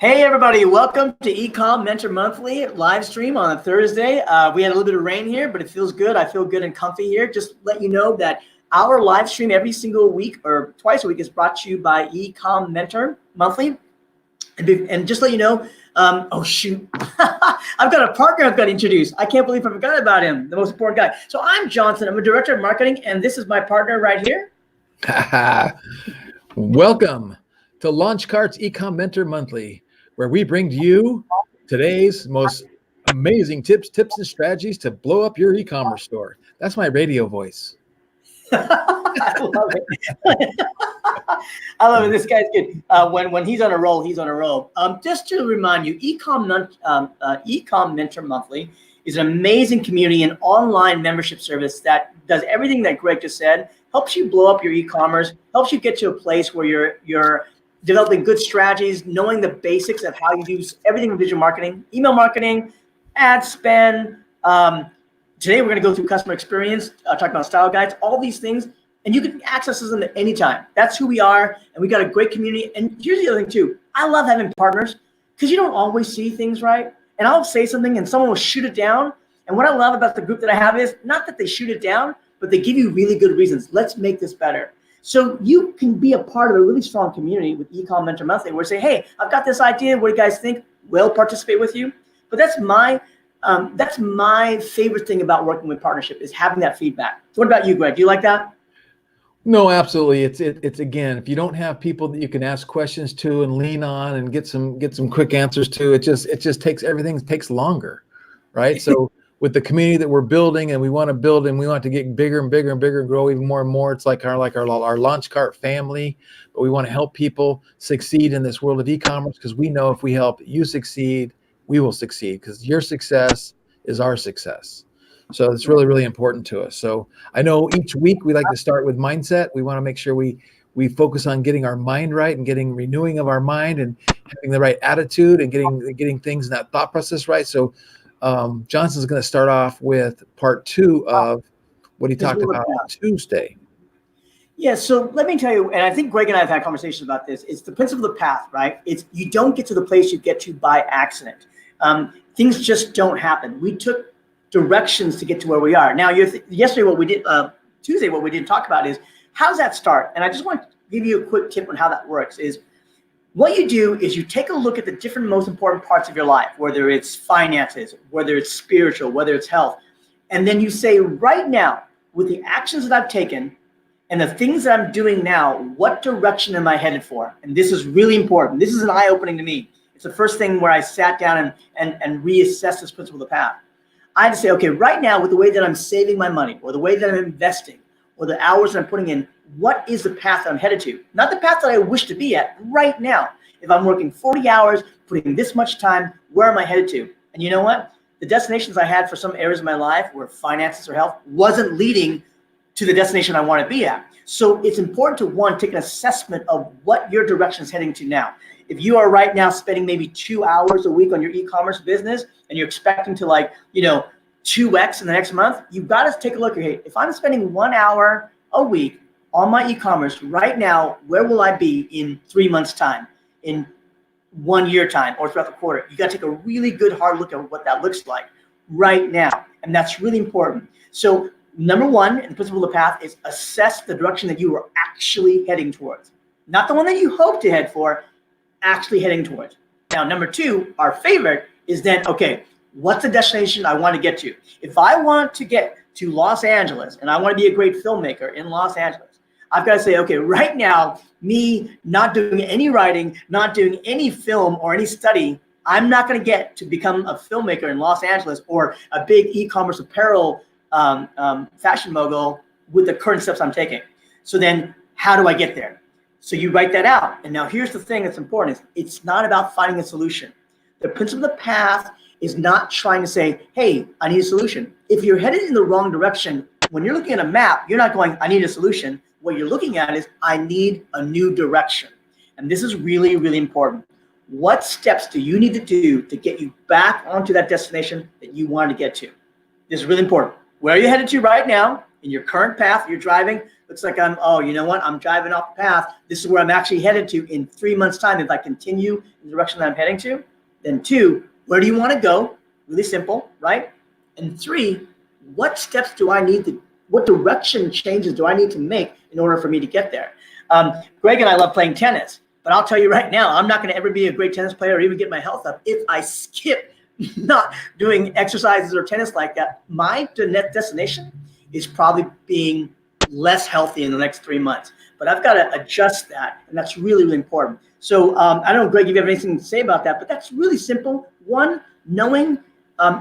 Hey everybody, welcome to Ecom Mentor Monthly live stream on a Thursday. We had a little bit of rain here, but it feels good. I feel good and comfy here. Just let you know that our live stream every single week or twice a week is brought to you by Ecom Mentor Monthly. And just let you know, oh shoot, I've got a partner I've got to introduce. I can't believe I forgot about him, the most important guy. So I'm Johnson, I'm a director of marketing, and this is my partner right here. Welcome to LaunchCart's Ecom Mentor Monthly, where we bring to you today's most amazing tips and strategies to blow up your e-commerce store. That's my radio voice. I love it. I love it. This guy's good. When he's on a roll, he's on a roll. Just to remind you, Ecom Mentor Monthly is an amazing community and online membership service that does everything that Greg just said, helps you blow up your e-commerce, helps you get to a place where you're developing good strategies, knowing the basics of how you do everything in digital marketing, email marketing, ad spend. Today, we're going to go through customer experience, talk about style guides, all these things, and you can access them at any time. That's who we are, and we got a great community. And here's the other thing, too. I love having partners because you don't always see things right. And I'll say something, and someone will shoot it down. And what I love about the group that I have is not that they shoot it down, but they give you really good reasons. Let's make this better. So you can be a part of a really strong community with Ecom Mentor Monthly where you say, hey, I've got this idea. What do you guys think? We'll participate with you. But that's my favorite thing about working with partnership is having that feedback. So what about you, Greg? Do you like that? No, absolutely. It's again, if you don't have people that you can ask questions to and lean on and get some quick answers to, it just takes takes longer, right? So with the community that we're building and we want to build and we want to get bigger and bigger and bigger and grow even more and more, it's like our LaunchCart family, but we want to help people succeed in this world of e-commerce because we know if we help you succeed, we will succeed because your success is our success. So it's really, really important to us. So I know each week we like to start with mindset. We want to make sure we focus on getting our mind right and getting renewing of our mind and having the right attitude and getting things in that thought process right. So Johnson's going to start off with part 2 of what he talked about on Tuesday. Yeah, so let me tell you, and I think Greg and I have had conversations about this, it's the principle of the path, right? It's you don't get to the place you get to by accident. Things just don't happen. We took directions to get to where we are. Now, yesterday what we did, Tuesday what we didn't talk about is how does that start? And I just want to give you a quick tip on how that works is what you do is you take a look at the different most important parts of your life, whether it's finances, whether it's spiritual, whether it's health. And then you say, right now, with the actions that I've taken and the things that I'm doing now, what direction am I headed for? And this is really important. This is an eye-opening to me. It's the first thing where I sat down and reassessed this principle of the path. I had to say, okay, right now, with the way that I'm saving my money or the way that I'm investing or the hours that I'm putting in, what is the path that I'm headed to? Not the path that I wish to be at right now. If I'm working 40 hours, putting this much time, where am I headed to? And you know what? The destinations I had for some areas of my life where finances or health wasn't leading to the destination I want to be at. So it's important to, one, take an assessment of what your direction is heading to now. If you are right now spending maybe 2 hours a week on your e-commerce business and you're expecting to 2x in the next month, you've got to take a look at, hey, if I'm spending 1 hour a week on my e-commerce right now, where will I be in 3 months' time, in 1 year time, or throughout the quarter? You got to take a really good hard look at what that looks like right now. And that's really important. So number one, in the principle of the path is assess the direction that you are actually heading towards. Not the one that you hope to head for, actually heading towards. Now, number two, our favorite is then, okay, what's the destination I want to get to? If I want to get to Los Angeles and I want to be a great filmmaker in Los Angeles, I've got to say, okay, right now, me not doing any writing, not doing any film or any study, I'm not going to get to become a filmmaker in Los Angeles or a big e-commerce apparel fashion mogul with the current steps I'm taking. So then how do I get there? So you write that out. And now here's the thing that's important is it's not about finding a solution. The principle of the path is not trying to say, hey, I need a solution. If you're headed in the wrong direction, when you're looking at a map, you're not going, I need a solution. What you're looking at is, I need a new direction. And this is really, really important. What steps do you need to do to get you back onto that destination that you wanted to get to? This is really important. Where are you headed to right now in your current path you're driving? Looks like you know what? I'm driving off the path. This is where I'm actually headed to in 3 months' time. If I continue in the direction that I'm heading to, then 2, where do you want to go? Really simple, right? And 3, what steps do I need to, what direction changes do I need to make in order for me to get there? Greg and I love playing tennis, but I'll tell you right now, I'm not going to ever be a great tennis player or even get my health up if I skip not doing exercises or tennis like that. My destination is probably being less healthy in the next 3 months, but I've got to adjust that. And that's really, really important. So I don't know, Greg, if you have anything to say about that, but that's really simple. 1, knowing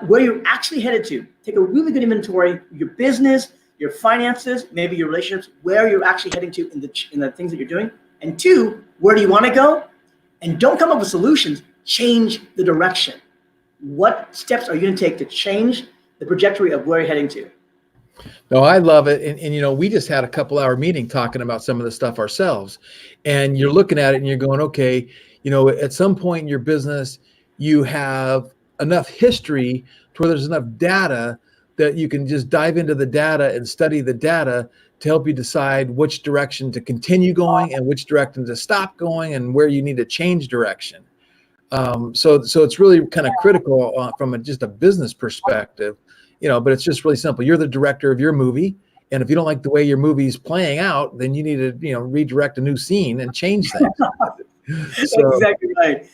where you're actually headed to. Take a really good inventory of your business, your finances, maybe your relationships, where you're actually heading to in the things that you're doing. And 2, where do you want to go? And don't come up with solutions, change the direction. What steps are you going to take to change the trajectory of where you're heading to? No, I love it. And you know, we just had a couple-hour meeting talking about some of the stuff ourselves. And you're looking at it and you're going, okay, you know, at some point in your business, you have enough history to where there's enough data that you can just dive into the data and study the data to help you decide which direction to continue going and which direction to stop going and where you need to change direction. So it's really kind of critical from just a business perspective, you know, but it's just really simple. You're the director of your movie. And if you don't like the way your movie's playing out, then you need to, you know, redirect a new scene and change things. So, exactly right.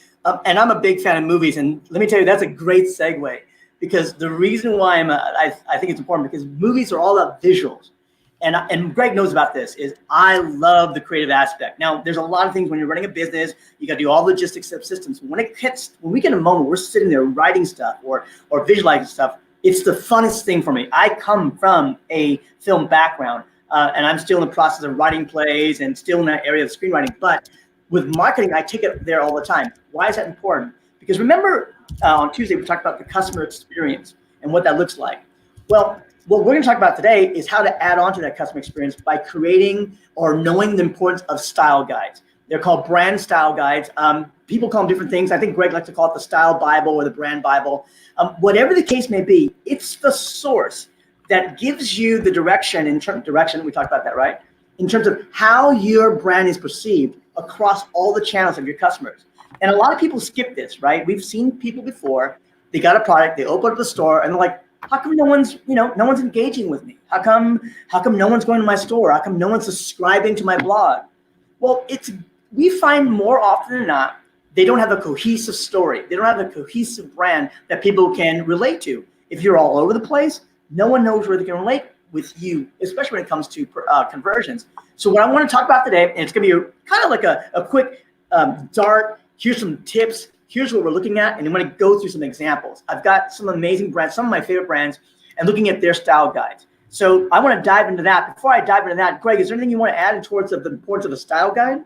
And I'm a big fan of movies. And let me tell you, that's a great segue, because the reason why I think it's important, because movies are all about visuals. And Greg knows about this, is I love the creative aspect. Now, there's a lot of things when you're running a business, you got to do all logistics of systems. When we get a moment, we're sitting there writing stuff or visualizing stuff. It's the funnest thing for me. I come from a film background, and I'm still in the process of writing plays and still in that area of screenwriting. But with marketing, I take it there all the time. Why is that important? Because remember, on Tuesday, we talked about the customer experience and what that looks like. Well, what we're going to talk about today is how to add on to that customer experience by creating or knowing the importance of style guides. They're called brand style guides. People call them different things. I think Greg likes to call it the style Bible or the brand Bible. Whatever the case may be, it's the source that gives you the direction, we talked about that, right? In terms of how your brand is perceived across all the channels of your customers. And a lot of people skip this, right? We've seen people before, they got a product, they open up the store, and they're like, how come no one's engaging with me? How come no one's going to my store? How come no one's subscribing to my blog? Well, we find more often than not, they don't have a cohesive story. They don't have a cohesive brand that people can relate to. If you're all over the place, no one knows where they can relate with you, especially when it comes to conversions. So what I want to talk about today, and it's going to be kind of like a quick dart. Here's some tips. Here's what we're looking at, and I'm going to go through some examples. I've got some amazing brands, some of my favorite brands, and looking at their style guides. So I want to dive into that. Before I dive into that, Greg, is there anything you want to add towards the importance of a style guide?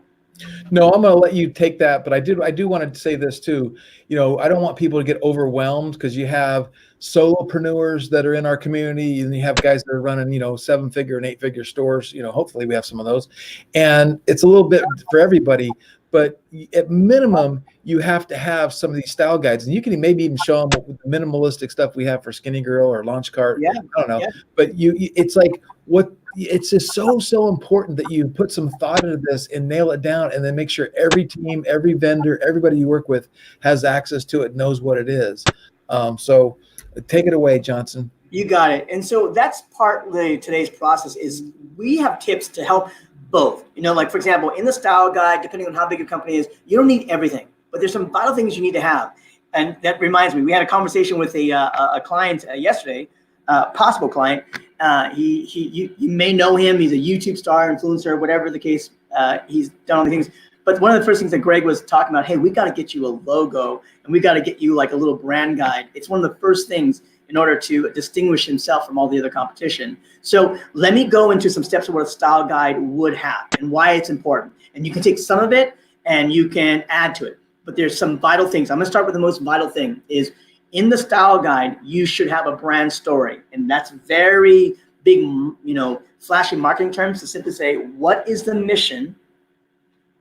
No, I'm going to let you take that, but I do want to say this too. You know, I don't want people to get overwhelmed, because you have solopreneurs that are in our community, and you have guys that are running, you know, 7-figure and 8-figure stores. You know, hopefully we have some of those, and it's a little bit for everybody. But at minimum, you have to have some of these style guides, and you can maybe even show them with the minimalistic stuff we have for Skinny Girl or Launch Cart. Yeah, I don't know, but it's like it's just so important that you put some thought into this and nail it down, and then make sure every team, every vendor, everybody you work with has access to it, knows what it is. So take it away, Johnson. You got it. And so that's partly today's process, is we have tips to help both. You know, like for example, in the style guide, depending on how big your company is, you don't need everything, but there's some vital things you need to have. And that reminds me, we had a conversation with a client yesterday, possible client. You may know him. He's a YouTube star, influencer, whatever the case. He's done all the things. But one of the first things that Greg was talking about, hey, we got to get you a logo, and we got to get you like a little brand guide. It's one of the first things in order to distinguish himself from all the other competition. So let me go into some steps of what a style guide would have and why it's important. And you can take some of it and you can add to it. But there's some vital things. I'm gonna start with the most vital thing is, in the style guide, you should have a brand story. And that's very big, you know, flashy marketing terms to simply say, what is the mission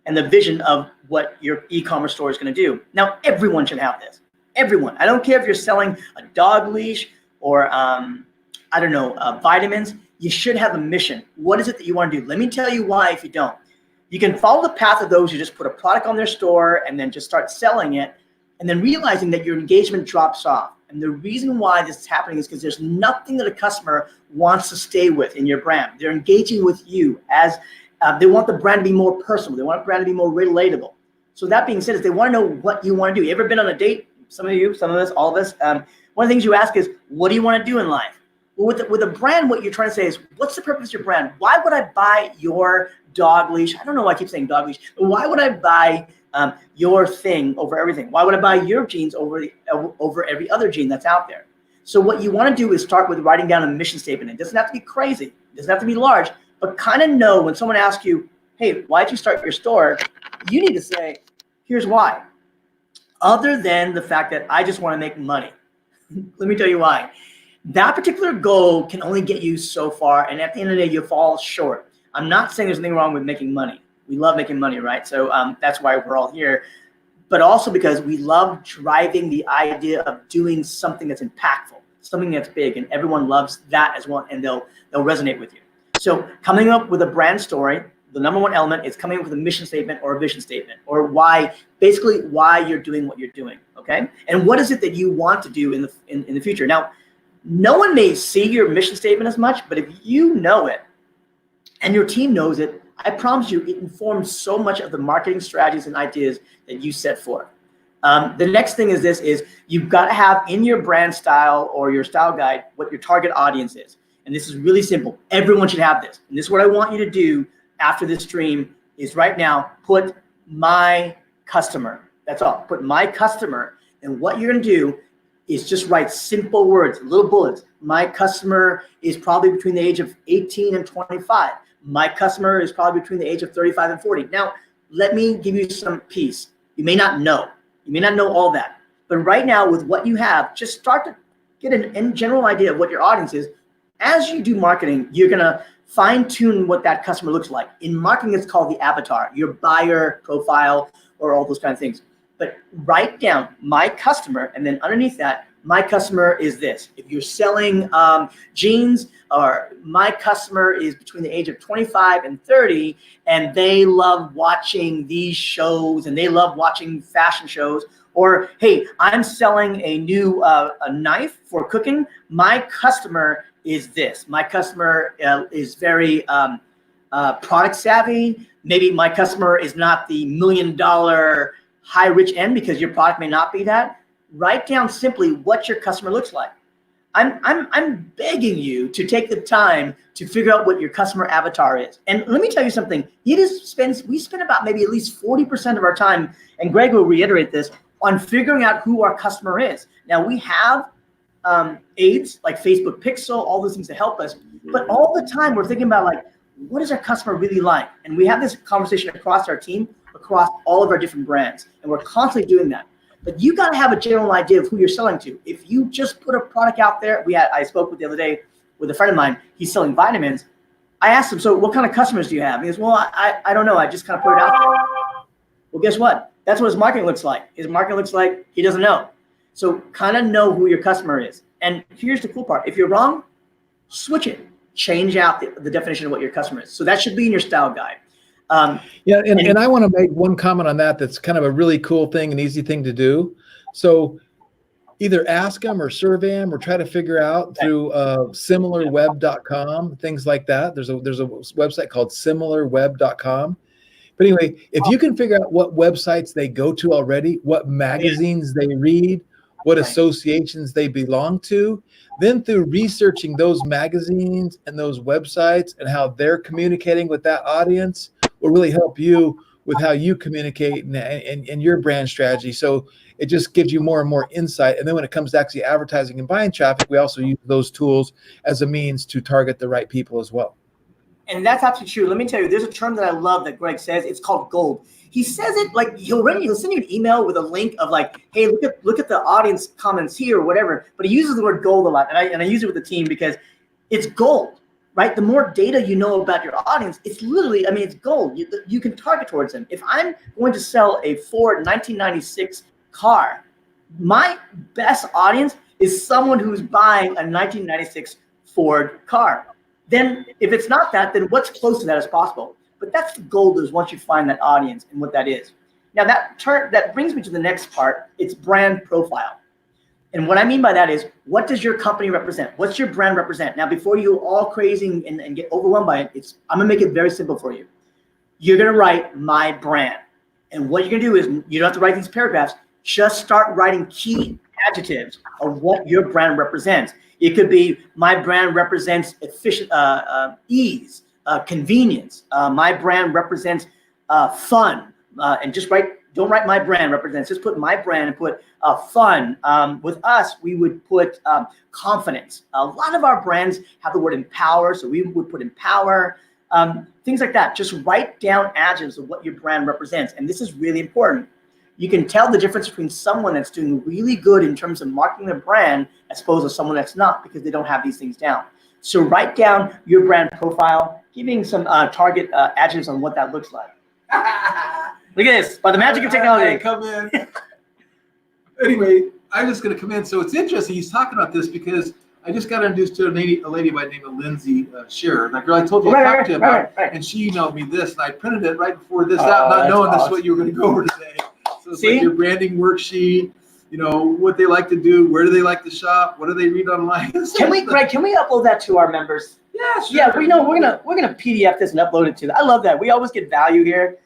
and the vision of what your e-commerce store is gonna do? Now, everyone should have this. Everyone. I don't care if you're selling a dog leash or I don't know, vitamins, you should have a mission. What is it that you want to do? Let me tell you why if you don't. You can follow the path of those who just put a product on their store and then just start selling it, and then realizing that your engagement drops off. And the reason why this is happening is because there's nothing that a customer wants to stay with in your brand. They're engaging with you as they want the brand to be more personal. They want the brand to be more relatable. So that being said, is they want to know what you want to do. You ever been on a date? Some of you, some of us, all of us. One of the things you ask is, what do you want to do in life? Well, with a brand, what you're trying to say is, what's the purpose of your brand? Why would I buy your dog leash? I don't know why I keep saying dog leash, but why would I buy your thing over everything? Why would I buy your jeans over every other jean that's out there? So what you want to do is start with writing down a mission statement. It doesn't have to be crazy. It doesn't have to be large, but kind of know when someone asks you, hey, why'd you start your store? You need to say, here's why. Other than the fact that I just want to make money. Let me tell you why. That particular goal can only get you so far, and at the end of the day, you fall short. I'm not saying there's anything wrong with making money. We love making money, right? So that's why we're all here. But also because we love driving the idea of doing something that's impactful, something that's big, and everyone loves that as well, and they'll resonate with you. So coming up with a brand story, the number one element is coming up with a mission statement or a vision statement, or why, basically why you're doing what you're doing, okay? And what is it that you want to do in the future? Now, no one may see your mission statement as much, but if you know it and your team knows it, I promise you, it informs so much of the marketing strategies and ideas that you set forth. The next thing is this: is you've got to have in your brand style or your style guide what your target audience is. And this is really simple. Everyone should have this. And this is what I want you to do after this stream is right now, put my customer. That's all. Put my customer. And what you're going to do is just write simple words, little bullets. My customer is probably between the age of 18 and 25. My customer is probably between the age of 35 and 40. Now, let me give you some piece. You may not know. You may not know all that. But right now, with what you have, just start to get a general idea of what your audience is. As you do marketing, you're going to fine-tune what that customer looks like. In marketing, it's called the avatar, your buyer profile, or all those kind of things. But write down my customer, and then underneath that, my customer is this. If you're selling jeans, or my customer is between the age of 25 and 30, and they love watching these shows, and they love watching fashion shows, or hey, I'm selling a new a knife for cooking. My customer is this. My customer is very product savvy. Maybe my customer is not the $1 million high rich end, because your product may not be that. Write down simply what your customer looks like. I'm begging you to take the time to figure out what your customer avatar is. And let me tell you something. We spend about maybe at least 40% of our time, and Greg will reiterate this, on figuring out who our customer is. Now we have aids like Facebook Pixel, all those things to help us. But all the time we're thinking about, like, what is our customer really like? And we have this conversation across our team, across all of our different brands. And we're constantly doing that. But you got to have a general idea of who you're selling to. If you just put a product out there, I spoke with the other day with a friend of mine, he's selling vitamins. I asked him, so what kind of customers do you have? He goes, well, I don't know. I just kind of put it out there. Well, guess what? That's what his marketing looks like. His marketing looks like he doesn't know. So kind of know who your customer is. And here's the cool part. If you're wrong, switch it. Change out the definition of what your customer is. So that should be in your style guide. And I want to make one comment on that. That's kind of a really cool thing, an easy thing to do. So either ask them or survey them or try to figure out through similarweb.com, things like that. There's a website called similarweb.com. But anyway, if you can figure out what websites they go to already, what magazines they read, what associations they belong to, then through researching those magazines and those websites and how they're communicating with that audience will really help you with how you communicate and your brand strategy. So it just gives you more and more insight. And then when it comes to actually advertising and buying traffic, we also use those tools as a means to target the right people as well. And that's absolutely true. Let me tell you, there's a term that I love that Greg says. It's called gold. He says it like he'll send you an email with a link of like, hey, look at the audience comments here or whatever. But he uses the word gold a lot, and I use it with the team because it's gold, right? The more data you know about your audience, it's literally, I mean, it's gold. You can target towards them. If I'm going to sell a Ford 1996 car, my best audience is someone who's buying a 1996 Ford car. Then if it's not that, then what's close to that as possible? But that's the goal, is once you find that audience and what that is. Now that brings me to the next part. It's brand profile. And what I mean by that is, what does your company represent? What's your brand represent? Now, before you all crazy and get overwhelmed by it, I'm gonna make it very simple for you. You're gonna write my brand. And what you're gonna do is, you don't have to write these paragraphs, just start writing key adjectives of what your brand represents. It could be, my brand represents efficient, ease, convenience. My brand represents fun. And just don't write my brand represents, just put my brand and put fun. With us, we would put confidence. A lot of our brands have the word empower, so we would put empower, things like that. Just write down adjectives of what your brand represents. And this is really important. You can tell the difference between someone that's doing really good in terms of marketing their brand as opposed to someone that's not, because they don't have these things down. So write down your brand profile, giving some target adjectives on what that looks like. Look at this, by the magic of technology. Come in. Anyway, I'm just going to come in. So it's interesting. He's talking about this because I just got introduced to a lady by the name of Lindsay Shearer. That girl I told you I talked to about, and she emailed me this, and I printed it right before this out, not knowing awesome. This is what you were going to go over today. So it's like your branding worksheet, you know, what they like to do, where do they like to shop, what do they read online? Greg, can we upload that to our members? Yeah, sure. Yeah, we're gonna PDF this and upload it to them. I love that. We always get value here.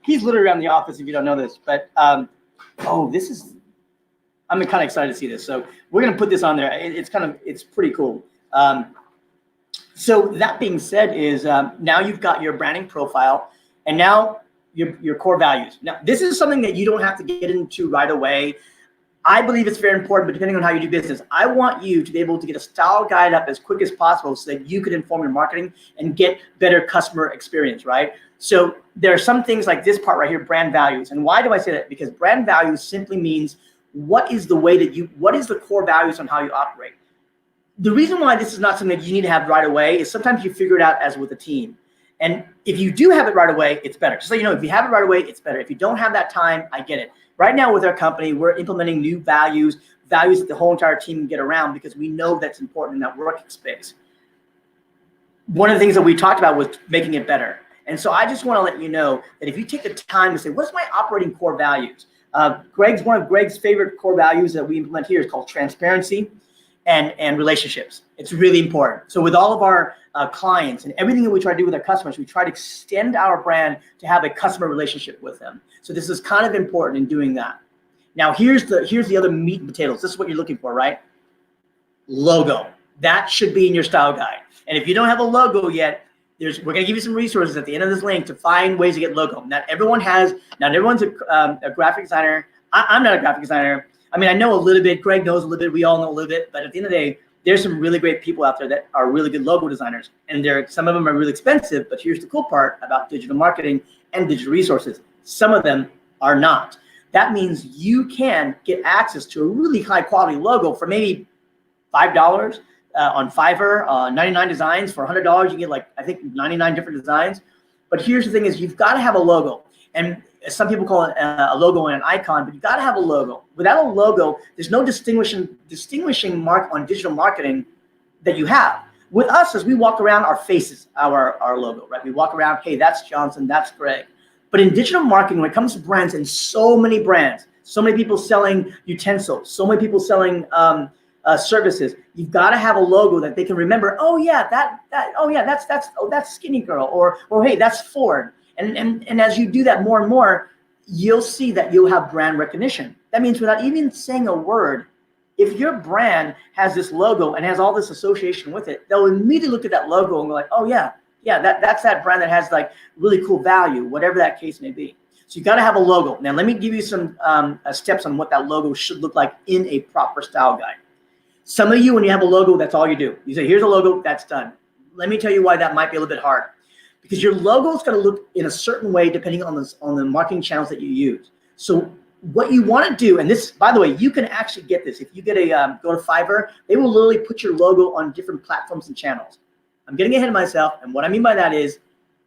He's literally around the office if you don't know this, but I'm kind of excited to see this. So we're gonna put this on there. It's pretty cool. So that being said, is now you've got your branding profile, and now your core values. Now, this is something that you don't have to get into right away. I believe it's very important, but depending on how you do business, I want you to be able to get a style guide up as quick as possible so that you can inform your marketing and get better customer experience, right? So there are some things like this part right here, brand values. And why do I say that? Because brand values simply means what is the core values on how you operate. The reason why this is not something that you need to have right away is sometimes you figure it out as with a team. And if you do have it right away, it's better. Just so you know, if you have it right away, it's better. If you don't have that time, I get it. Right now with our company, we're implementing new values that the whole entire team can get around, because we know that's important in that working space. One of the things that we talked about was making it better. And so I just want to let you know that if you take the time to say, what's my operating core values? One of Greg's favorite core values that we implement here is called transparency and relationships. It's really important. So with all of our clients and everything that we try to do with our customers, we try to extend our brand to have a customer relationship with them. So this is kind of important in doing that. Now here's the other meat and potatoes. This is what you're looking for, right? Logo. That should be in your style guide. And if you don't have a logo yet, we're going to give you some resources at the end of this link to find ways to get logo. Not everyone's a graphic designer. I'm not a graphic designer. I mean, I know a little bit. Greg knows a little bit. We all know a little bit. But at the end of the day, there's some really great people out there that are really good logo designers. And some of them are really expensive. But here's the cool part about digital marketing and digital resources. Some of them are not. That means you can get access to a really high quality logo for maybe $5 on Fiverr, 99 designs. For $100, you can get like, I think 99 different designs. But here's the thing is, you've got to have a logo. And some people call it a logo and an icon, but you got to have a logo. Without a logo, there's no distinguishing mark on digital marketing that you have. With us, as we walk around, our faces, our logo, right? We walk around, hey, that's Johnson, that's Greg. But in digital marketing, when it comes to brands, and so many brands, so many people selling utensils, so many people selling services, you've got to have a logo that they can remember. Oh yeah, that's Skinny Girl, or hey, that's Ford. And as you do that more and more, you'll see that you'll have brand recognition. That means without even saying a word, if your brand has this logo and has all this association with it, they'll immediately look at that logo and go like, oh yeah, that's that brand that has like really cool value, whatever that case may be. So you got to have a logo. Now let me give you some steps on what that logo should look like in a proper style guide. Some of you, when you have a logo, that's all you do. You say, here's a logo, that's done. Let me tell you why that might be a little bit hard. Because your logo is going to look in a certain way depending on the marketing channels that you use. So what you want to do, and this, by the way, you can actually get this. If you get go to Fiverr, they will literally put your logo on different platforms and channels. I'm getting ahead of myself, and what I mean by that is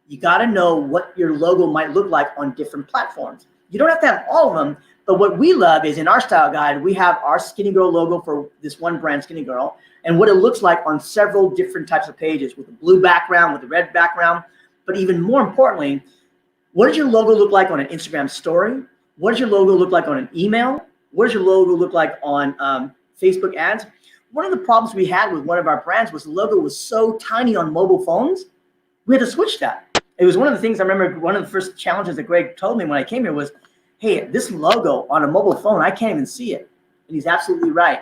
you got to know what your logo might look like on different platforms. You don't have to have all of them, but what we love is in our style guide, we have our Skinny Girl logo for this one brand, Skinny Girl, and what it looks like on several different types of pages with a blue background, with a red background. But even more importantly, what does your logo look like on an Instagram story? What does your logo look like on an email? What does your logo look like on Facebook ads? One of the problems we had with one of our brands was the logo was so tiny on mobile phones. We had to switch that. It was one of the things I remember, one of the first challenges that Greg told me when I came here was, hey, this logo on a mobile phone, I can't even see it. And he's absolutely right.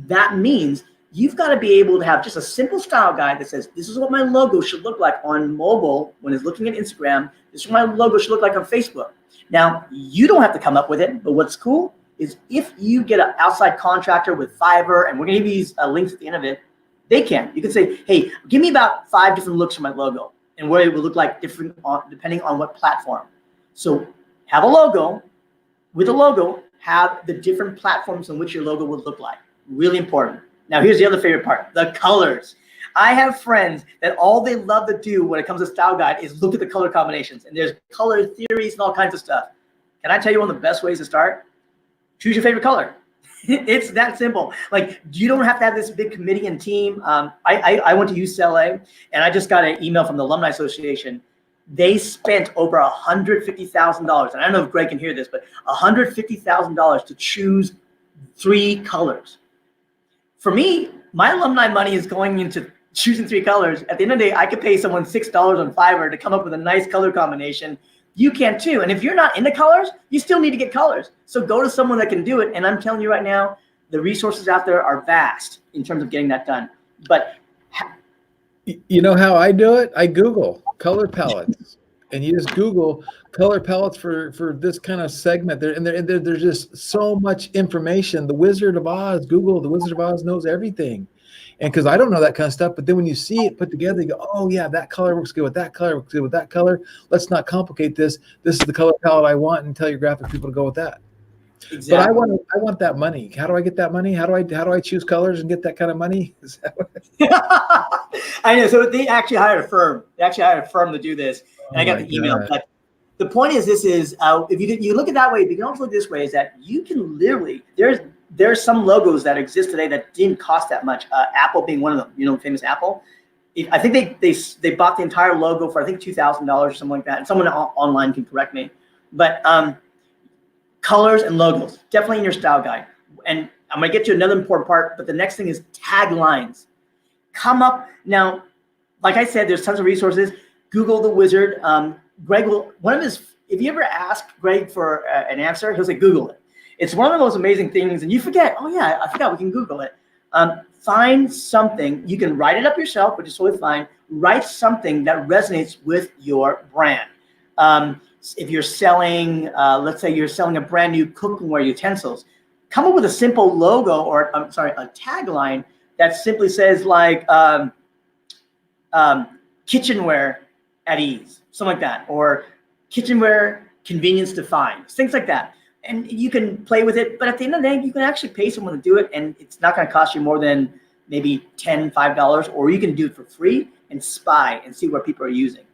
That means you've got to be able to have just a simple style guide that says, this is what my logo should look like on mobile when it's looking at Instagram. This is what my logo should look like on Facebook. Now, you don't have to come up with it, but what's cool is if you get an outside contractor with Fiverr, and we're going to give you these links at the end of it, they can. You can say, hey, give me about 5 different looks for my logo and what it will look like different depending on what platform. So have a logo. With a logo, have the different platforms on which your logo would look like. Really important. Now, here's the other favorite part, the colors. I have friends that all they love to do when it comes to style guide is look at the color combinations, and there's color theories and all kinds of stuff. Can I tell you one of the best ways to start? Choose your favorite color. It's that simple. Like, you don't have to have this big committee and team. I went to UCLA, and I just got an email from the Alumni Association. They spent over $150,000, and I don't know if Greg can hear this, but $150,000 to choose 3 colors. For me, my alumni money is going into choosing 3 colors. At the end of the day, I could pay someone $6 on Fiverr to come up with a nice color combination. You can too. And if you're not into colors, you still need to get colors. So go to someone that can do it. And I'm telling you right now, the resources out there are vast in terms of getting that done. But you know how I do it? I Google color palettes, and you just Google color palettes for this kind of segment. There's just so much information. The Wizard of Oz, Google, the Wizard of Oz knows everything. And because I don't know that kind of stuff, but then when you see it put together, you go, oh yeah, that color works good with that color, works good with that color. Let's not complicate this. This is the color palette I want, and tell your graphic people to go with that. Exactly. But I want that money. How do I get that money? How do I choose colors and get that kind of money? I know. So they actually hired a firm. They actually hired a firm to do this, and I got the email. But the point is, this is if you look at it that way, but you can also look this way: is that you can literally there's some logos that exist today that didn't cost that much. Apple being one of them. You know, famous Apple. I think they bought the entire logo for I think $2,000 or something like that. And someone online can correct me, but colors and logos definitely in your style guide. And I'm gonna get to another important part, but the next thing is taglines. Come up now. Like I said, there's tons of resources. Google the Wizard. Greg will if you ever ask Greg for an answer, he'll say Google it. It's one of the most amazing things, and you forget. Oh yeah, I forgot we can Google it. Find something. You can write it up yourself, which is totally fine. Write something that resonates with your brand. If you're selling, let's say you're selling a brand new cookware utensils, come up with a simple logo or a tagline that simply says like kitchenware at ease, something like that, or kitchenware convenience to find, things like that. And you can play with it, but at the end of the day, you can actually pay someone to do it, and it's not going to cost you more than maybe $5, or you can do it for free and spy and see what people are using.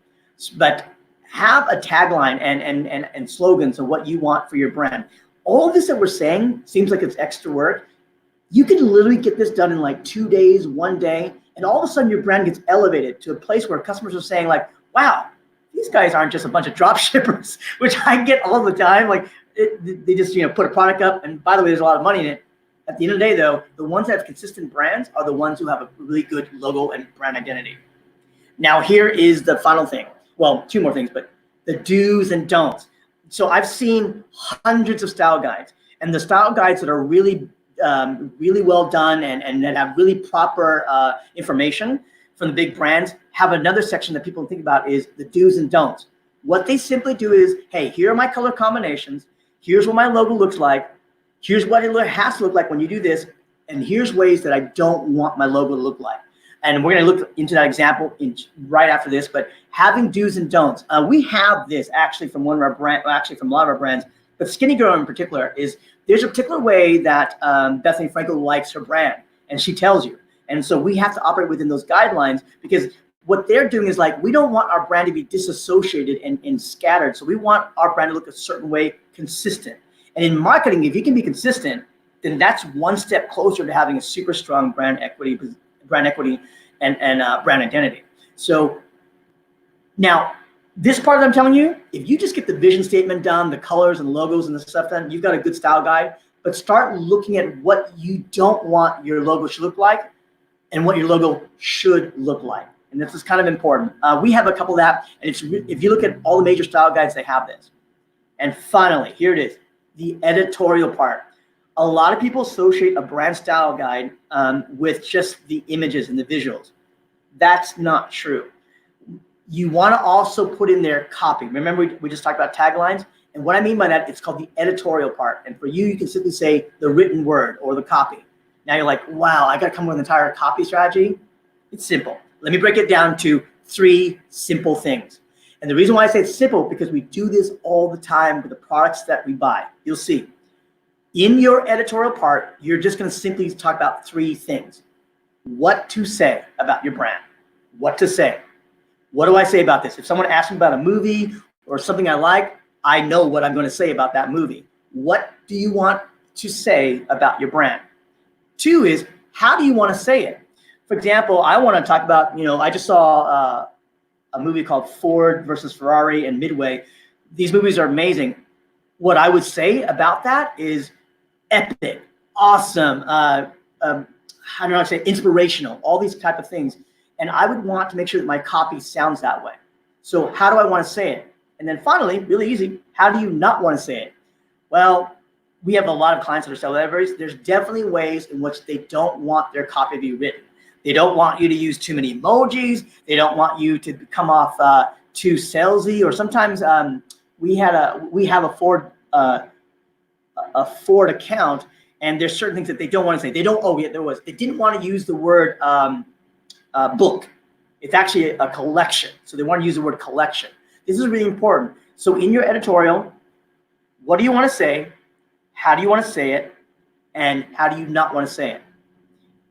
But have a tagline and slogans of what you want for your brand. All of this that we're saying seems like it's extra work. You can literally get this done in like 2 days, 1 day, and all of a sudden your brand gets elevated to a place where customers are saying like, wow, these guys aren't just a bunch of drop shippers, which I get all the time. Like they just put a product up, and by the way, there's a lot of money in it. At the end of the day, though, the ones that have consistent brands are the ones who have a really good logo and brand identity. Now, here is the final thing. Well, 2 more things, but the do's and don'ts. So I've seen hundreds of style guides, and the style guides that are really, really well done and that have really proper information from the big brands have another section that people think about is the do's and don'ts. What they simply do is, hey, here are my color combinations. Here's what my logo looks like. Here's what it has to look like when you do this. And here's ways that I don't want my logo to look like. And we're going to look into that example right after this, but having do's and don'ts. We have this actually from one of our brands, actually from a lot of our brands, but Skinny Girl in particular there's a particular way that Bethany Frankel likes her brand, and she tells you. And so we have to operate within those guidelines because what they're doing is like, we don't want our brand to be disassociated and scattered. So we want our brand to look a certain way, consistent. And in marketing, if you can be consistent, then that's one step closer to having a super strong brand equity and brand identity. So now, this part that I'm telling you, if you just get the vision statement done, the colors and logos and the stuff done, you've got a good style guide. But start looking at what you don't want your logo should look like and what your logo should look like. And this is kind of important. We have a couple of that, and if you look at all the major style guides, they have this. And finally, here it is, the editorial part. A lot of people associate a brand style guide with just the images and the visuals. That's not true. You want to also put in there copy. Remember, we just talked about taglines? And what I mean by that, it's called the editorial part. And for you, you can simply say the written word or the copy. Now you're like, wow, I got to come up with an entire copy strategy. It's simple. Let me break it down to 3 simple things. And the reason why I say it's simple, because we do this all the time with the products that we buy. You'll see. In your editorial part, you're just going to simply talk about 3 things. What to say about your brand. What to say. What do I say about this? If someone asks me about a movie or something I like, I know what I'm going to say about that movie. What do you want to say about your brand? 2 is, how do you want to say it? For example, I want to talk about, I just saw a movie called Ford versus Ferrari and Midway. These movies are amazing. What I would say about that is epic, awesome, how do I say, inspirational, all these type of things. And I would want to make sure that my copy sounds that way. So how do I want to say it? And then finally, really easy, how do you not want to say it? Well, we have a lot of clients that are celebrities. There's definitely ways in which they don't want their copy to be written. They don't want you to use too many emojis. They don't want you to come off too salesy. Or sometimes we have a Ford account, and there's certain things that they don't want to say. They didn't want to use the word book. It's actually a collection. So they want to use the word collection. This is really important. So in your editorial, what do you want to say? How do you want to say it? And how do you not want to say it?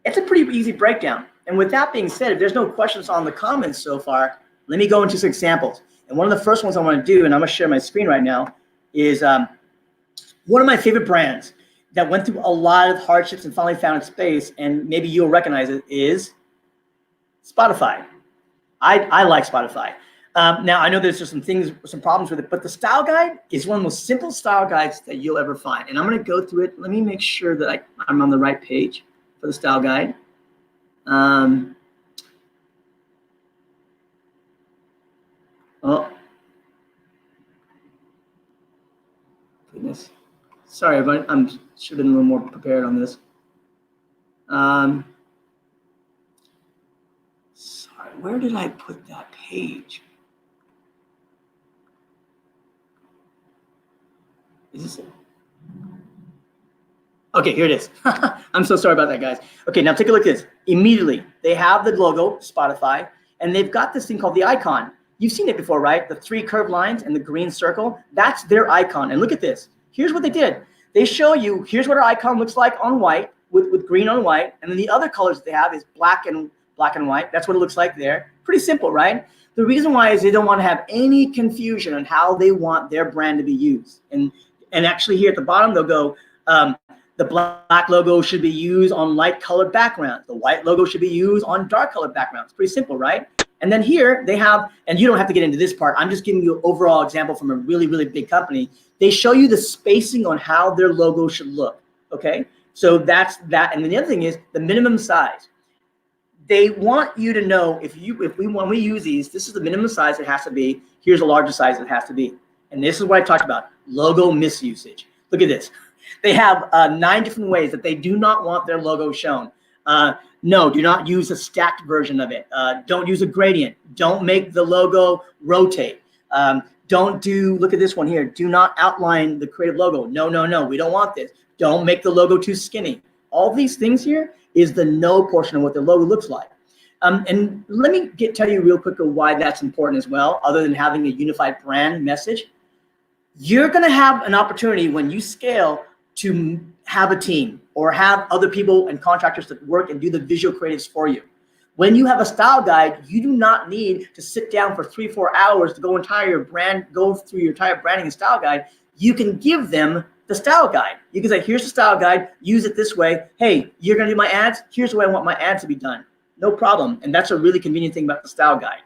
It's a pretty easy breakdown. And with that being said, if there's no questions on the comments so far, let me go into some examples. And one of the first ones I want to do, and I'm going to share my screen right now, is one of my favorite brands that went through a lot of hardships and finally found its space, and maybe you'll recognize it, is Spotify. I like Spotify. Now, I know there's just some problems with it, but the style guide is one of the most simple style guides that you'll ever find. And I'm going to go through it. Let me make sure that I'm on the right page for the style guide. Oh, goodness. Sorry, but I should have been a little more prepared on this. Sorry, where did I put that page? Is this it? Okay, here it is. I'm so sorry about that, guys. Okay, now take a look at this. Immediately, they have the logo, Spotify, and they've got this thing called the icon. You've seen it before, right? The 3 curved lines and the green circle. That's their icon. And look at this. Here's what they did. They show you, here's what our icon looks like on white, with green on white. And then the other colors that they have is black and white. That's what it looks like there. Pretty simple, right? The reason why is they don't want to have any confusion on how they want their brand to be used. And actually here at the bottom, they'll go, the black logo should be used on light colored backgrounds. The white logo should be used on dark colored backgrounds. Pretty simple, right? And then here they have, and you don't have to get into this part. I'm just giving you an overall example from a really, really big company. They show you the spacing on how their logo should look, okay? So that's that. And then the other thing is the minimum size. They want you to know when we use these, this is the minimum size it has to be. Here's the larger size it has to be. And this is what I talked about, logo misusage. Look at this. They have 9 different ways that they do not want their logo shown. No, do not use a stacked version of it. Don't use a gradient. Don't make the logo rotate. Look at this one here. Do not outline the creative logo. No, we don't want this. Don't make the logo too skinny. All these things here is the no portion of what the logo looks like. And let me tell you real quick why that's important as well, other than having a unified brand message. You're going to have an opportunity when you scale to have a team or have other people and contractors that work and do the visual creatives for you. When you have a style guide, you do not need to sit down for 3-4 hours to go through your entire branding and style guide. You can give them the style guide. You can say, here's the style guide, use it this way. Hey, you're gonna do my ads? Here's the way I want my ads to be done. No problem. And that's a really convenient thing about the style guide.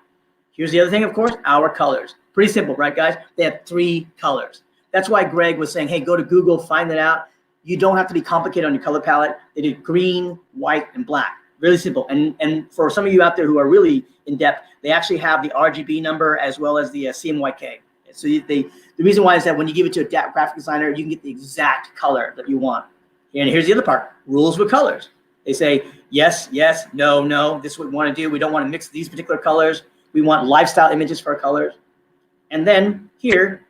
Here's the other thing, of course, our colors. Pretty simple, right, guys? They have 3 colors. That's why Greg was saying, hey, go to Google, find that out. You don't have to be complicated on your color palette. They do green, white, and black. Really simple. And for some of you out there who are really in depth, they actually have the RGB number as well as the CMYK. So the reason why is that when you give it to a graphic designer, you can get the exact color that you want. And here's the other part, rules with colors. They say, yes, yes, no, no, this is what we want to do. We don't want to mix these particular colors. We want lifestyle images for our colors. And then here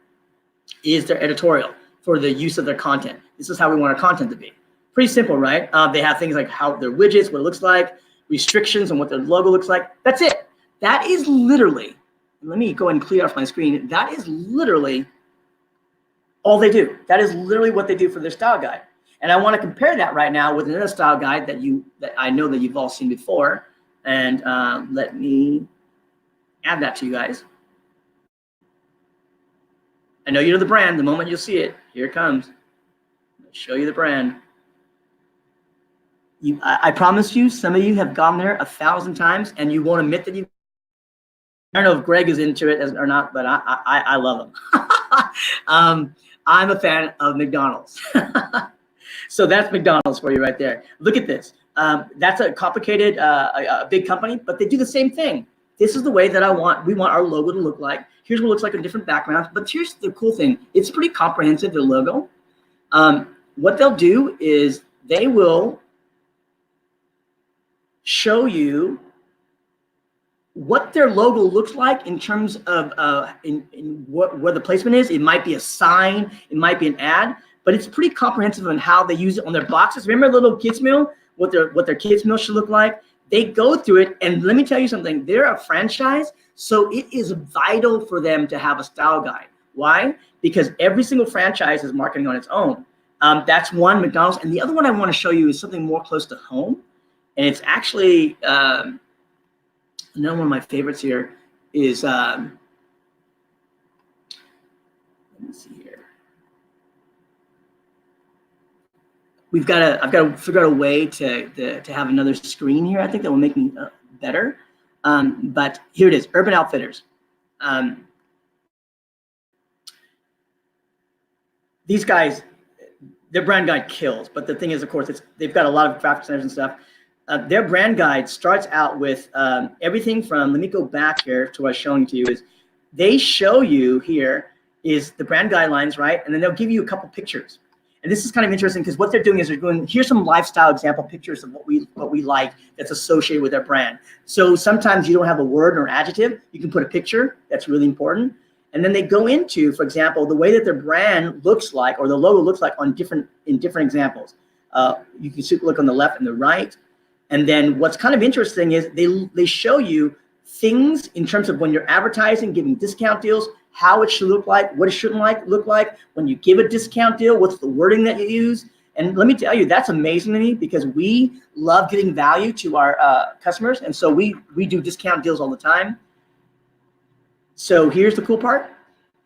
is their editorial for the use of their content. This is how we want our content to be. Pretty simple, right? They have things like how their widgets, what it looks like, restrictions on what their logo looks like. That's it. That is literally, let me go and clear off my screen. That is literally all they do. That is literally what they do for their style guide. And I want to compare that right now with another style guide that I know that you've all seen before. And let me add that to you guys. I know you know the brand. The moment you'll see it, here it comes. I'll show you the brand. I promise you, some of you have gone there 1,000 times and you won't admit that you. I don't know if Greg is into it or not, but I love him. I'm a fan of McDonald's. So that's McDonald's for you right there. Look at this. That's a complicated, a big company, but they do the same thing. This is the way that we want our logo to look like. Here's what it looks like in different backgrounds. But here's the cool thing. It's pretty comprehensive, their logo. What they'll do is they will show you what their logo looks like in terms of where the placement is. It might be a sign, it might be an ad, but it's pretty comprehensive on how they use it on their boxes. Remember the little kids meal, what their kids meal should look like? They go through it, and let me tell you something, they're a franchise, so it is vital for them to have a style guide. Why? Because every single franchise is marketing on its own. That's one, McDonald's, and the other one I want to show you is something more close to home. And it's actually, another one of my favorites here is, let me see here. I've got to figure out a way to have another screen here. I think that will make me better. But here it is, Urban Outfitters. These guys, their brand guide kills. But the thing is, of course, they've got a lot of graphic designers and stuff. Their brand guide starts out with everything from, let me go back here to what I was showing to you, is they show you here is the brand guidelines, right? And then they'll give you a couple pictures. And this is kind of interesting because what they're doing is here's some lifestyle example pictures of what we like that's associated with their brand. So sometimes you don't have a word or adjective, you can put a picture, that's really important. And then they go into, for example, the way that their brand looks like or the logo looks like in different examples. You can look on the left and the right. And then what's kind of interesting is they show you things in terms of when you're advertising, giving discount deals, how it should look like, what it shouldn't look like. When you give a discount deal, what's the wording that you use? And let me tell you, that's amazing to me because we love giving value to our customers. And so we do discount deals all the time. So here's the cool part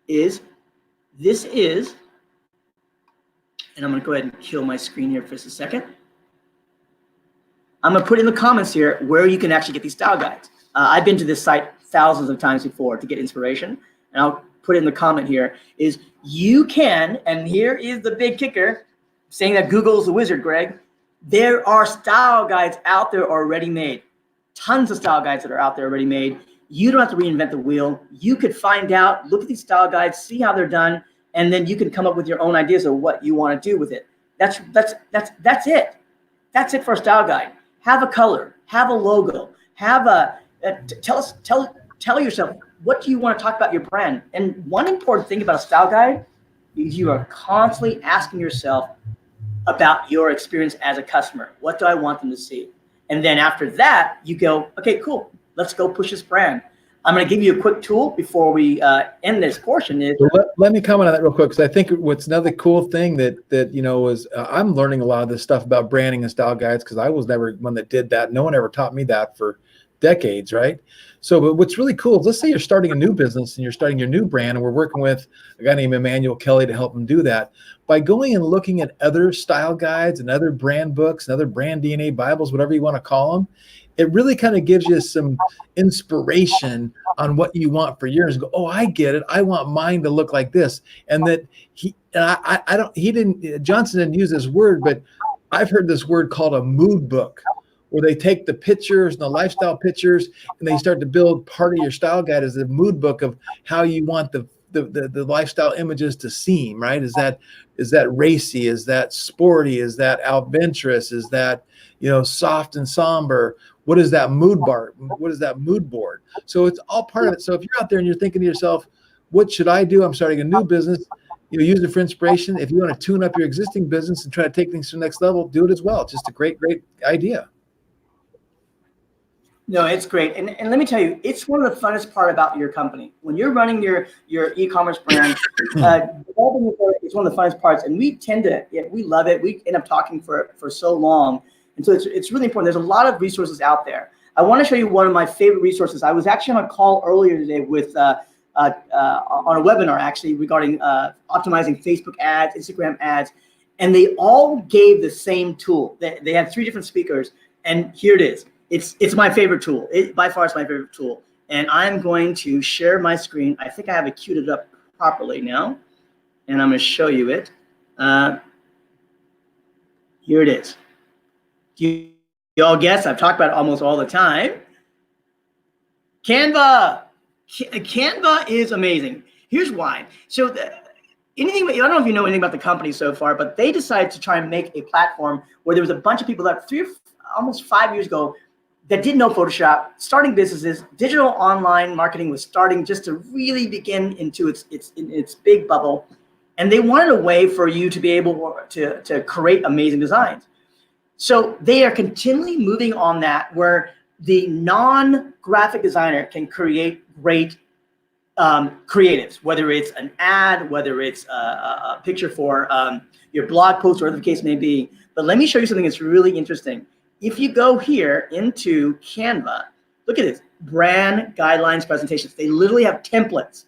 is this is, and I'm gonna go ahead and kill my screen here for just a second. I'm gonna put in the comments here where you can actually get these style guides. I've been to this site thousands of times before to get inspiration, and I'll put in the comment here is you can, and here is the big kicker, saying that Google's the wizard, Greg. There are style guides out there already made. Tons of style guides that are out there already made. You don't have to reinvent the wheel. You could find out, look at these style guides, see how they're done, and then you can come up with your own ideas of what you want to do with it. That's it. That's it for a style guide. Have a color, have a logo, have tell yourself, what do you want to talk about your brand? And one important thing about a style guide is you are constantly asking yourself about your experience as a customer. What do I want them to see? And then after that, you go, okay, cool. Let's go push this brand. I'm going to give you a quick tool before we end this portion. Let me comment on that real quick, because I think what's another cool thing that is I'm learning a lot of this stuff about branding and style guides because I was never one that did that. No one ever taught me that for decades, right? So, but what's really cool is, let's say you're starting a new business and you're starting your new brand, and we're working with a guy named Emmanuel Kelly to help him do that. By going and looking at other style guides and other brand books and other brand DNA Bibles, whatever you want to call them, it really kind of gives you some inspiration on what you want for yours. Go, oh, I get it. I want mine to look like this. And that Johnson didn't use this word, but I've heard this word called a mood book, where they take the pictures and the lifestyle pictures and they start to build part of your style guide as a mood book of how you want the lifestyle images to seem, right? Is that racy? Is that sporty? Is that adventurous? Is that, soft and somber? What is that mood bar? What is that mood board? So it's all part of it. So if you're out there and you're thinking to yourself, what should I do? I'm starting a new business. Use it for inspiration. If you want to tune up your existing business and try to take things to the next level, do it as well. It's just a great, great idea. No, it's great. And let me tell you, it's one of the funnest part about your company. When you're running your e-commerce brand, it's one of the funnest parts. And we we love it. We end up talking for so long. And so it's really important. There's a lot of resources out there. I want to show you one of my favorite resources. I was actually on a call earlier today with on a webinar actually regarding optimizing Facebook ads, Instagram ads, and they all gave the same tool. They had 3 different speakers, and here it is. It's my favorite tool. By far, it's my favorite tool. And I'm going to share my screen. I think I have it queued up properly now, and I'm going to show you it. Here it is. You all guess? I've talked about it almost all the time. Canva. Canva is amazing. Here's why. So I don't know if you know anything about the company so far, but they decided to try and make a platform where there was a bunch of people that almost 5 years ago that didn't know Photoshop, starting businesses. Digital online marketing was starting just to really begin into its big bubble. And they wanted a way for you to be able to create amazing designs. So they are continually moving on that, where the non-graphic designer can create great creatives, whether it's an ad, whether it's a picture for your blog post, or whatever the case may be. But let me show you something that's really interesting. If you go here into Canva, look at this, brand guidelines presentations. They literally have templates.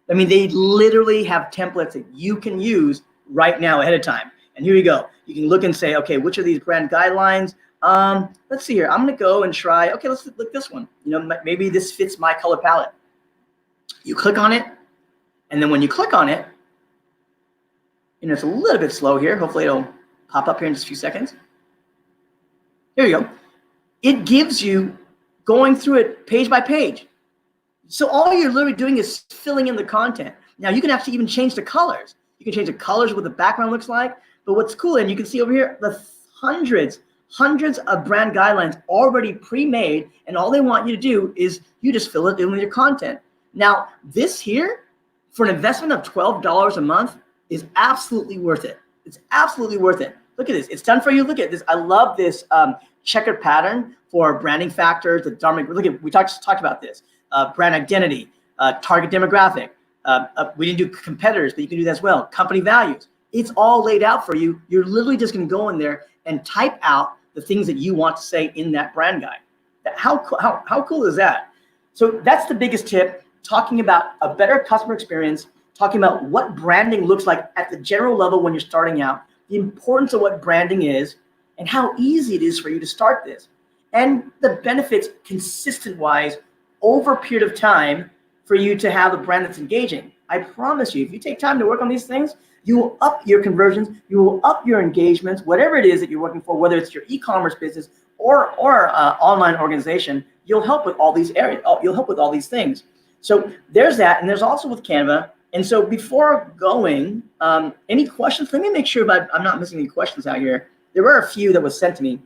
I mean, they literally have templates that you can use right now ahead of time. And here you go. You can look and say, okay, which of these brand guidelines? Let's see here. I'm going to go and try. Okay, let's look this one. Maybe this fits my color palette. You click on it, and then when you click on it, it's a little bit slow here. Hopefully it'll pop up here in just a few seconds. Here you go. It gives you going through it page by page. So all you're literally doing is filling in the content. Now you can actually even change the colors. You can change the colors of what the background looks like. But what's cool, and you can see over here, the hundreds of brand guidelines already pre-made, and all they want you to do is you just fill it in with your content. Now, this here, for an investment of $12 a month, is absolutely worth it. It's absolutely worth it. Look at this. It's done for you. Look at this. I love this checkered pattern for branding factors. Look at, we talked about this. Brand identity, target demographic. We didn't do competitors, but you can do that as well. Company values. It's all laid out for you. You're literally just going to go in there and type out the things that you want to say in that brand guide. How cool is that? So that's the biggest tip, talking about a better customer experience, talking about what branding looks like at the general level when you're starting out, the importance of what branding is, and how easy it is for you to start this, and the benefits consistent-wise over a period of time for you to have a brand that's engaging. I promise you, if you take time to work on these things, you will up your conversions, you will up your engagements, whatever it is that you're working for, whether it's your e-commerce business or online organization, you'll help with all these areas. You'll help with all these things. So there's that, and there's also with Canva. And so before going, any questions? Let me make sure I'm not missing any questions out here. There were a few that was sent to me.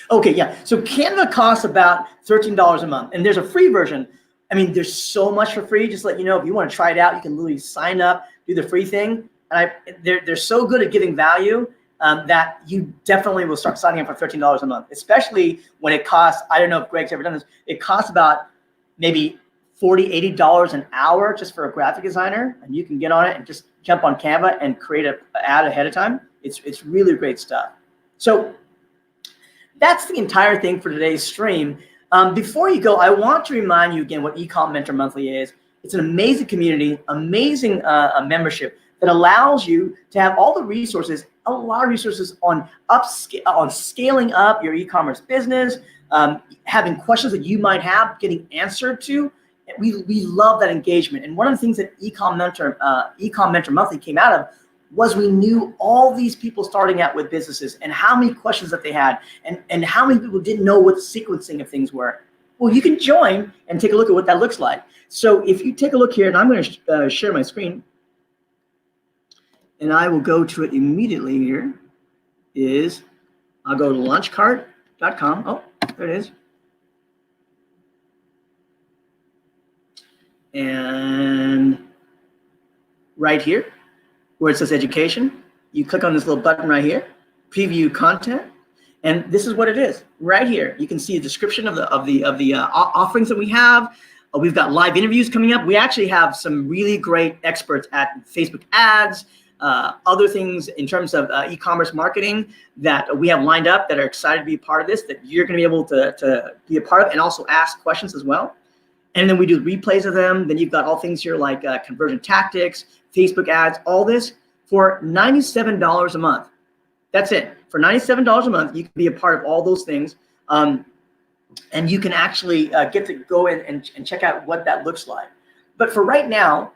Okay, yeah. So Canva costs about $13 a month, and there's a free version. I mean, there's so much for free. Just to let you know, if you want to try it out, you can literally sign up, do the free thing. And they're so good at giving value that you definitely will start signing up for $13 a month, especially when it costs, I don't know if Greg's ever done this, it costs about maybe $40, $80 an hour just for a graphic designer, and you can get on it and just jump on Canva and create an ad ahead of time. It's really great stuff. So that's the entire thing for today's stream. Before you go, I want to remind you again what Ecom Mentor Monthly is. It's an amazing community, amazing membership that allows you to have all the resources, a lot of resources on scaling up your e-commerce business, having questions that you might have, getting answered to. We love that engagement. And one of the things that Ecom Mentor Monthly came out of was we knew all these people starting out with businesses and how many questions that they had and how many people didn't know what the sequencing of things were. Well, you can join and take a look at what that looks like. So if you take a look here, and I'm going to share my screen, and I will go to it immediately here, I'll go to launchcart.com. Oh, there it is. And right here, where it says education, you click on this little button right here, preview content, and this is what it is right here. You can see a description of the offerings that we have. We've got live interviews coming up. We actually have some really great experts at Facebook ads, other things in terms of e-commerce marketing that we have lined up that are excited to be a part of this, that you're going to be able to be a part of and also ask questions as well. And then we do replays of them. Then you've got all things here like conversion tactics, Facebook ads, all this for $97 a month. That's it. For $97 a month, you can be a part of all those things. And you can actually get to go in and check out what that looks like. But for right now,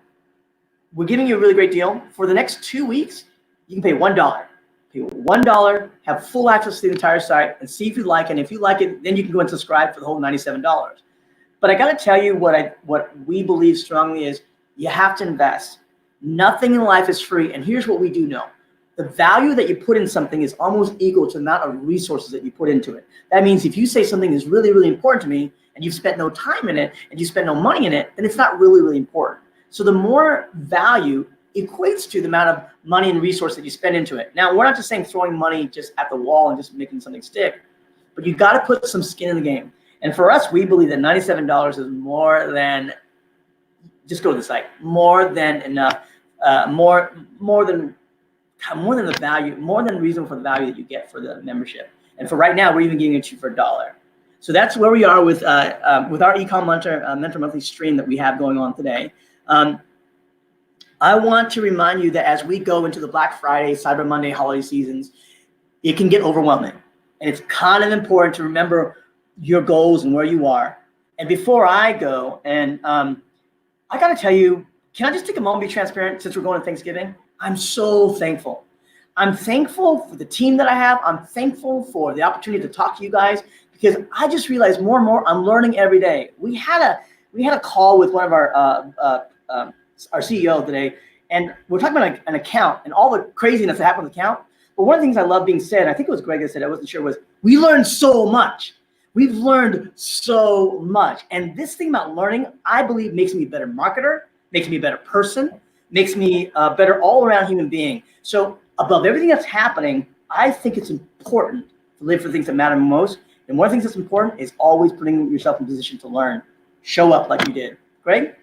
we're giving you a really great deal. For the next 2 weeks, you can pay $1. Pay $1, have full access to the entire site, and see if you like it. And if you like it, then you can go and subscribe for the whole $97. But I got to tell you what we believe strongly is you have to invest. Nothing in life is free. And here's what we do know. The value that you put in something is almost equal to the amount of resources that you put into it. That means if you say something is really, really important to me and you've spent no time in it and you spend no money in it, then it's not really, really important. So the more value equates to the amount of money and resource that you spend into it. Now, we're not just saying throwing money just at the wall and just making something stick, but you've got to put some skin in the game. And for us, we believe that $97 is more than, just go to the site, more than enough, more than the value, more than reasonable for the value that you get for the membership. And for right now, we're even giving it to you for $1. So that's where we are with our Ecom Mentor Monthly stream that we have going on today. I want to remind you that as we go into the Black Friday, Cyber Monday holiday seasons, it can get overwhelming. And it's kind of important to remember your goals and where you are. And before I go, and I got to tell you, can I just take a moment and be transparent since we're going to Thanksgiving? I'm so thankful. I'm thankful for the team that I have. I'm thankful for the opportunity to talk to you guys because I just realized more and more I'm learning every day. We had a call with one of our CEO today, and we're talking about an account and all the craziness that happened with the account. But one of the things I love being said, I think it was Greg that said, I wasn't sure, was we learned so much. We've learned so much. And this thing about learning, I believe, makes me a better marketer, makes me a better person, makes me a better all-around human being. So above everything that's happening, I think it's important to live for things that matter most. And one of the things that's important is always putting yourself in position to learn. Show up like you did. Greg?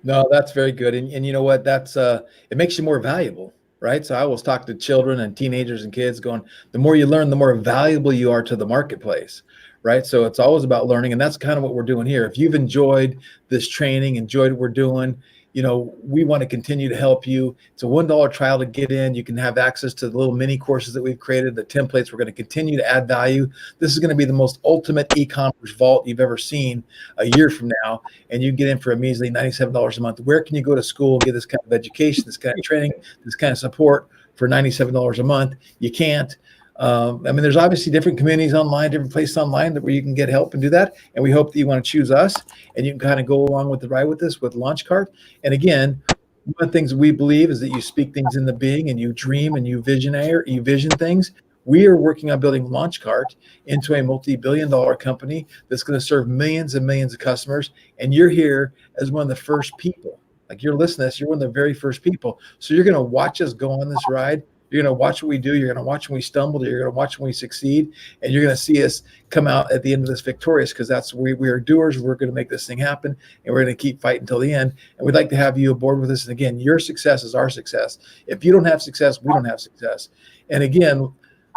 No, that's very good. And you know what? That's it makes you more valuable, right? So I always talk to children and teenagers and kids going, the more you learn, the more valuable you are to the marketplace, right? So it's always about learning. And that's kind of what we're doing here. If you've enjoyed this training, enjoyed what we're doing, you know, we want to continue to help you. It's a $1 trial to get in. You can have access to the little mini courses that we've created, the templates. We're going to continue to add value. This is going to be the most ultimate e-commerce vault you've ever seen a year from now. And you can get in for a measly $97 a month. Where can you go to school, get this kind of education, this kind of training, this kind of support for $97 a month? You can't. I mean, there's obviously different communities online, different places online where you can get help and do that. And we hope that you want to choose us and you can kind of go along with the ride with this with LaunchCart. And again, one of the things we believe is that you speak things into being and you dream and you vision things. We are working on building LaunchCart into a multi-billion-dollar company that's going to serve millions and millions of customers. And you're here as one of the first people. Like you're listening to this, you're one of the very first people. So you're going to watch us go on this ride. You're going to watch what we do. You're going to watch when we stumble. You're going to watch when we succeed. And you're going to see us come out at the end of this victorious because that's we are doers. We're going to make this thing happen. And we're going to keep fighting until the end. And we'd like to have you aboard with us. And again, your success is our success. If you don't have success, we don't have success. And again,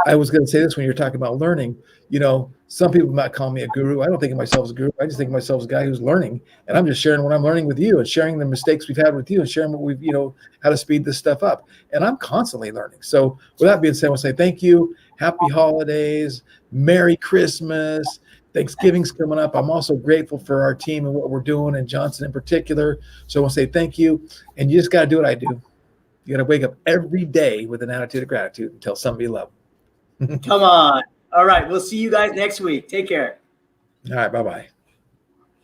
I was going to say this when you're talking about learning. You know, some people might call me a guru. I don't think of myself as a guru. I just think of myself as a guy who's learning, and I'm just sharing what I'm learning with you and sharing the mistakes we've had with you and sharing what we've, how to speed this stuff up. And I'm constantly learning. So with that being said, I want to say thank you. Happy holidays. Merry Christmas. Thanksgiving's coming up. I'm also grateful for our team and what we're doing, and Johnson in particular. So I want to say thank you. And you just got to do what I do. You got to wake up every day with an attitude of gratitude and tell somebody you love them. Come on. All right. We'll see you guys next week. Take care. All right. Bye-bye.